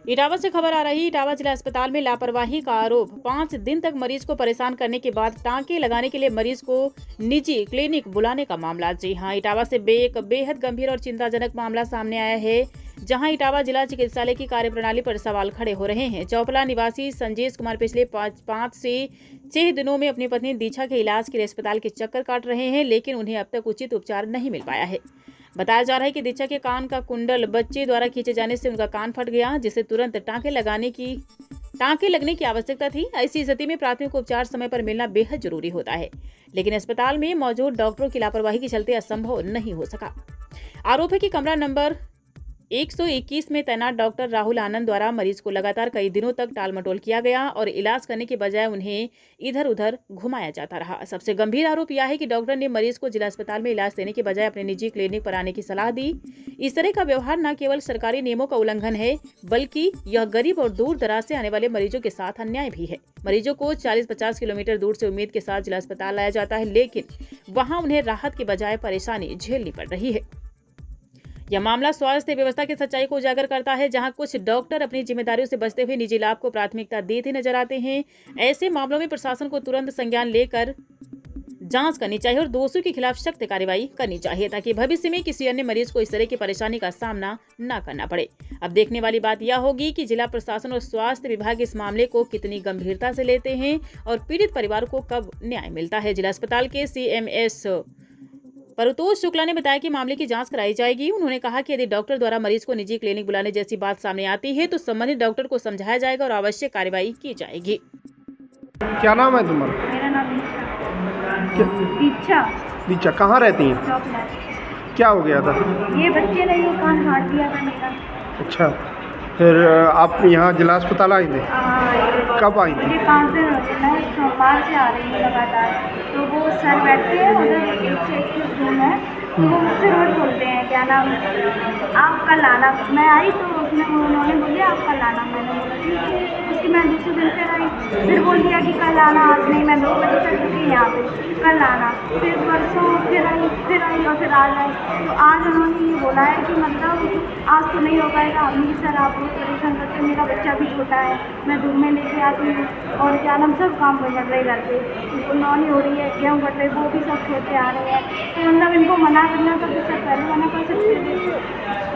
इटावा से खबर आ रही। इटावा जिला अस्पताल में लापरवाही का आरोप। 5 दिन तक मरीज को परेशान करने के बाद टांके लगाने के लिए मरीज को निजी क्लिनिक बुलाने का मामला। जी हां, इटावा से एक बेहद गंभीर और चिंताजनक मामला सामने आया है, जहां इटावा जिला चिकित्सालय की कार्यप्रणाली पर सवाल खड़े हो रहे हैं। चौपला निवासी संजेश कुमार पिछले 5 से 6 दिनों में अपनी पत्नी दीक्षा के इलाज के लिए अस्पताल के चक्कर काट रहे हैं, लेकिन उन्हें अब तक उचित उपचार नहीं मिल पाया है। बताया जा रहा है कि दीक्षा के कान का कुंडल बच्चे द्वारा खींचे जाने से उनका कान फट गया, जिससे तुरंत टांके लगने की आवश्यकता थी। ऐसी स्थिति में प्राथमिक उपचार समय पर मिलना बेहद जरूरी होता है, लेकिन अस्पताल में मौजूद डॉक्टरों की लापरवाही के चलते असंभव नहीं हो सका। आरोप है कि कमरा नंबर 121 में तैनात डॉक्टर राहुल आनंद द्वारा मरीज को लगातार कई दिनों तक टालमटोल किया गया और इलाज करने के बजाय उन्हें इधर उधर घुमाया जाता रहा। सबसे गंभीर आरोप यह है कि डॉक्टर ने मरीज को जिला अस्पताल में इलाज देने के बजाय अपने निजी क्लिनिक पर आने की सलाह दी। इस तरह का व्यवहार न केवल सरकारी नियमों का उल्लंघन है, बल्कि यह गरीब और दूर दराज से आने वाले मरीजों के साथ अन्याय भी है। मरीजों को 40-50 किलोमीटर दूर से उम्मीद के साथ जिला अस्पताल लाया जाता है, लेकिन वहां उन्हें राहत के बजाय परेशानी झेलनी पड़ रही है। यह मामला स्वास्थ्य व्यवस्था की सच्चाई को उजागर करता है, जहां कुछ डॉक्टर अपनी जिम्मेदारियों से बचते हुए निजी लाभ को प्राथमिकता देते नजर आते हैं। ऐसे मामलों में प्रशासन को तुरंत संज्ञान लेकर जांच करनी चाहिए और दोषियों के खिलाफ सख्त कार्रवाई करनी चाहिए, ताकि भविष्य में किसी अन्य मरीज को इस तरह की परेशानी का सामना न करना पड़े। अब देखने वाली बात यह होगी कि जिला प्रशासन और स्वास्थ्य विभाग इस मामले को कितनी गंभीरता से लेते हैं और पीड़ित परिवार को कब न्याय मिलता है। जिला अस्पताल के CMS परतोष शुक्ला ने बताया कि मामले की जांच कराई जाएगी। उन्होंने कहा कि यदि डॉक्टर द्वारा मरीज को निजी क्लिनिक बुलाने जैसी बात सामने आती है तो संबंधित डॉक्टर को समझाया जाएगा और आवश्यक कार्रवाई की जाएगी। क्या नाम है तुम्हारा? मेरा नाम दीक्षा। दीक्षा कहाँ रहती हैं? चौपला। क्या हो गया था? ये बच्चे ने ये कान काट दिया था मेरा। अच्छा, फिर आप यहाँ जिला अस्पताल आई थे? कब आई थी? मुझे 5 दिन हो गए, मैं सोमवार से आ रही हूँ लगातार। तो वो सर बैठते हैं उधर 121 रूम है, तो वो मुझसे रोज बोलते हैं क्या नाम आप कल आना। मैं आई तो उन्होंने बोले आप कल आना। मैंने बोला ठीक है। उसके मैं दूसरे दिन फिर आई, फिर बोल दिया कि कल आना, आज नहीं। मैं 2 बजे तक रुकी यहाँ पे, कल आना। फिर परसों फिर आई और फिर आज आई। तो आज उन्होंने ये बोला है कि मतलब आज तो नहीं हो पाएगा। अभी सर आप बहुत परेशान करते, मेरा बच्चा भी छोटा है, मैं दूर में लेके आती हूँ और क्या नाम सब काम कर रहे घर पे, नौनी हो रही है, गेहूँ कट रहे, वो भी सब छोड़ के आ रहे हैं। तो मतलब इनको मना करना तो फिर सब पहले मना कर सकते थे।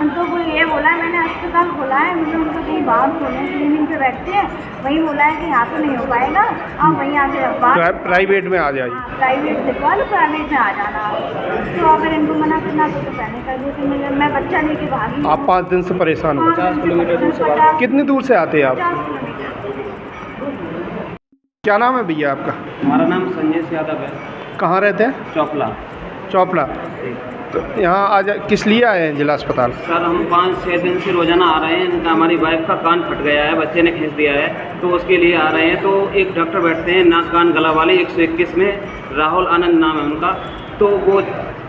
तो वो ये बोला है मैंने अस्पताल खोला है, मतलब उनको कहीं बाहर खोले क्लिनिक पे बैठते हैं, वहीं बोला है कि यहाँ तो नहीं हो पाएगा, आप वहीं आके प्राइवेट में आ जाइए। प्राइवेट दिखवा लो, प्राइवेट में आ जाना। तो अगर इनको मना करना तो पहले कर देते। मैं बच्चा लेके भागी। आप 5 दिन से परेशान हो? 50 किलोमीटर दूर से। कितनी दूर से आते हैं आप? 50 किलोमीटर। क्या नाम है भैया आपका? हमारा नाम संजेश यादव है। कहाँ रहते हैं? चौपला। चौपला। तो यहाँ आज किस लिए आए हैं जिला अस्पताल? सर हम 5-6 दिन से रोजाना आ रहे हैं। इनका हमारी वाइफ का कान फट गया है, बच्चे ने खींच दिया है, तो उसके लिए आ रहे हैं। तो एक डॉक्टर बैठते हैं नाक कान गला वाले 121 में, राहुल आनंद नाम है उनका। तो वो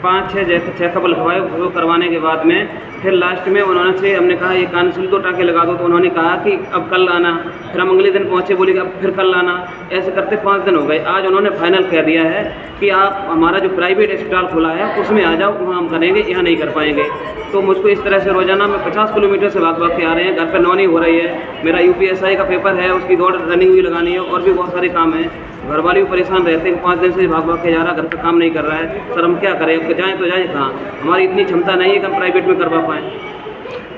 5-6 चेकअप लिखवाए, वो करवाने के बाद में फिर लास्ट में उन्होंने से हमने कहा ये कान सिल 2 टाँके लगा दो। तो उन्होंने कहा कि अब कल आना। फिर हम अगले दिन पहुँचे, बोले कि अब फिर कल आना। ऐसे करते 5 दिन हो गए। आज उन्होंने फाइनल कह दिया है कि आप हमारा जो प्राइवेट अस्पताल खुला है उसमें आ जाओ, वहाँ हम करेंगे, यहाँ नहीं कर पाएंगे। तो मुझको इस तरह से रोजाना में 50 किलोमीटर से भाग के आ रहे हैं। घर पर नौनी हो रही है, मेरा UPSI का पेपर है, उसकी दौड़ रनिंग भी लगानी है, और भी बहुत सारे काम हैं। घर वाले भी परेशान रहते हैं, 5 दिन से भाग के जा रहा, घर पर काम नहीं कर रहा है। सर हम क्या करें, जाएँ तो जाएँ कहाँ? हमारी इतनी क्षमता नहीं है कि हम प्राइवेट में करवा पाएँ।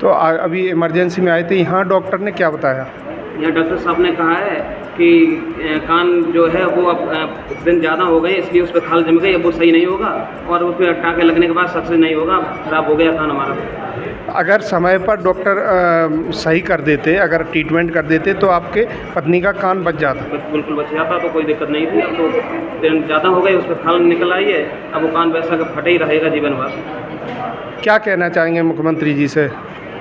तो अभी इमरजेंसी में आए थे, यहाँ डॉक्टर ने क्या बताया? यहाँ डॉक्टर साहब ने कहा है कि कान जो है वो अब दिन ज़्यादा हो गए, इसलिए उस पर खाल जम गई, अब वो सही नहीं होगा, और उस पर टाँके लगने के बाद सक्सेस नहीं होगा, खराब हो गया कान हमारा। अगर समय पर डॉक्टर सही कर देते, अगर ट्रीटमेंट कर देते तो आपके पत्नी का कान बच जाता? बिल्कुल बच जाता, तो कोई दिक्कत नहीं थी। अब तो दिन ज़्यादा हो गए, उस पर खाल निकल आई है, अब वो कान वैसा फटे ही रहेगा जीवन भर। क्या कहना चाहेंगे मुख्यमंत्री जी से?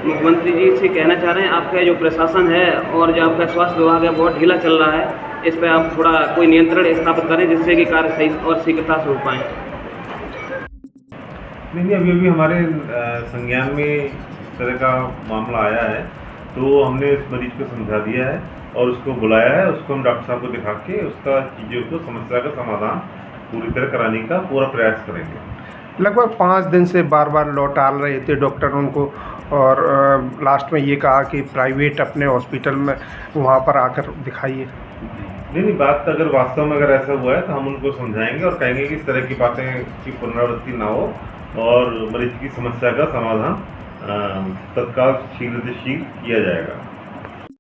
मुख्यमंत्री जी से कहना चाह रहे हैं आपका जो प्रशासन है और जो आपका स्वास्थ्य विभाग है बहुत ढीला चल रहा है, इस पर आप थोड़ा कोई नियंत्रण स्थापित करें जिससे कि कार्य सही और शीघ्रता से हो पाएँ। नहीं, अभी हमारे संज्ञान में इस तरह का मामला आया है, तो हमने इस मरीज को समझा दिया है और उसको बुलाया है। उसको हम डॉक्टर साहब को दिखा के उसका चीज़ों को समस्या का समाधान पूरी तरह कराने का पूरा प्रयास करेंगे। लगभग 5 दिन से बार बार लौटाल रहे थे डॉक्टर उनको, और लास्ट में ये कहा कि प्राइवेट अपने हॉस्पिटल में वहाँ पर आकर दिखाइए। नहीं, बात अगर वास्तव में अगर ऐसा हुआ है तो हम उनको समझाएंगे और कहेंगे कि इस तरह की बातें की पुनरावृत्ति ना हो और मरीज की समस्या का समाधान तत्काल शीघ्र से शीघ्र किया जाएगा।